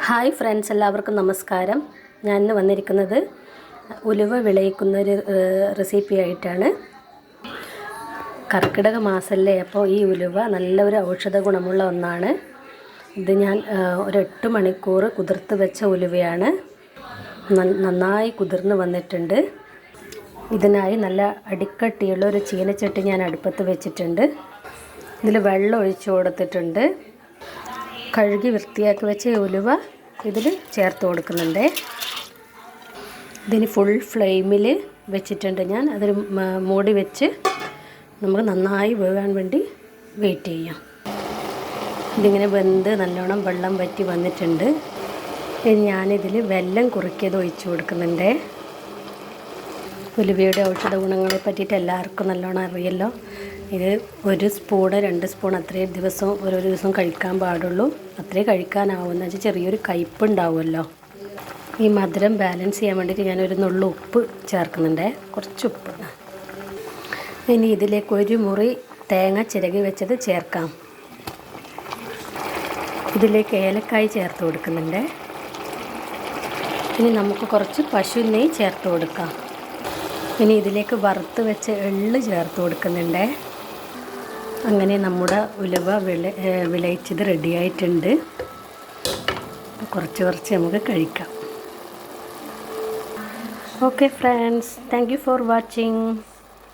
Hi friends, എല്ലാവർക്കും നമസ്കാരം. ഞാൻ ഇന്ന് വന്നിരിക്കുന്നത് ഉലുവ വിളയിക്കുന്നൊരു റെസിപ്പി ആയിട്ടാണ്. കർക്കിടക മാസമല്ലേ, അപ്പോൾ ഈ ഉലുവ നല്ലൊരു ഔഷധ ഗുണമുള്ള ഒന്നാണ്. ഇത് ഞാൻ ഒരു 8 മണിക്കൂർ കുതിർത്ത് വെച്ച ഉലുവയാണ്. നന്നായി കുതിർന്ന് വന്നിട്ടുണ്ട്. ഇതിനായി നല്ല അടിക്കട്ടിയുള്ള ഒരു ചീനച്ചട്ടി ഞാൻ അടുപ്പത്ത് വെച്ചിട്ടുണ്ട്. ഇതിൽ വെള്ളം ഒഴിച്ചു കൊടുത്തിട്ടുണ്ട്. കഴുകി വൃത്തിയാക്കി വെച്ച ഉലുവ ഇതിൽ ചേർത്ത് കൊടുക്കുന്നുണ്ട്. ഇതിന് ഫുൾ ഫ്ലെയിമിൽ വെച്ചിട്ടുണ്ട്. ഞാൻ അതിൽ മൂടി വെച്ച് നമുക്ക് നന്നായി വേകാൻ വേണ്ടി വെയിറ്റ് ചെയ്യാം. ഇതിങ്ങനെ വെന്ത് നല്ലോണം വെള്ളം വറ്റി വന്നിട്ടുണ്ട്. ഇനി ഞാനിതിൽ വെല്ലം കുറുക്കിയത് ഒഴിച്ച് കൊടുക്കുന്നുണ്ട്. ഉലുവയുടെ ഔഷധ ഗുണങ്ങളെ പറ്റിയിട്ട് എല്ലാവർക്കും നല്ലോണം അറിയല്ലോ. ഇത് 1 സ്പൂണ് 2 സ്പൂൺ അത്രയും ഓരോ ദിവസം കഴിക്കാൻ പാടുള്ളൂ. അത്രയും കഴിക്കാനാവുമെന്ന് വെച്ചാൽ ചെറിയൊരു കയ്പ്പുണ്ടാവുമല്ലോ. ഈ മധുരം ബാലൻസ് ചെയ്യാൻ വേണ്ടിയിട്ട് ഞാനൊരു നുള്ളു ഉപ്പ് ചേർക്കുന്നുണ്ട്, കുറച്ച് ഉപ്പ്. ഇനി ഇതിലേക്ക് 1 മുറി തേങ്ങ ചിരകി വെച്ചത് ചേർക്കാം. ഇതിലേക്ക് ഏലക്കായ് ചേർത്ത് കൊടുക്കുന്നുണ്ട്. ഇനി നമുക്ക് കുറച്ച് പശു നെയ്യ് ചേർത്ത് കൊടുക്കാം. ഇനി ഇതിലേക്ക് വറുത്ത് വെച്ച എള്ള് ചേർത്ത് കൊടുക്കുന്നുണ്ട്. അങ്ങനെ നമ്മുടെ ഉലുവ വിളയിച്ചത് റെഡിയായിട്ടുണ്ട്. കുറച്ച് നമുക്ക് കഴിക്കാം. Okay friends, thank you for watching.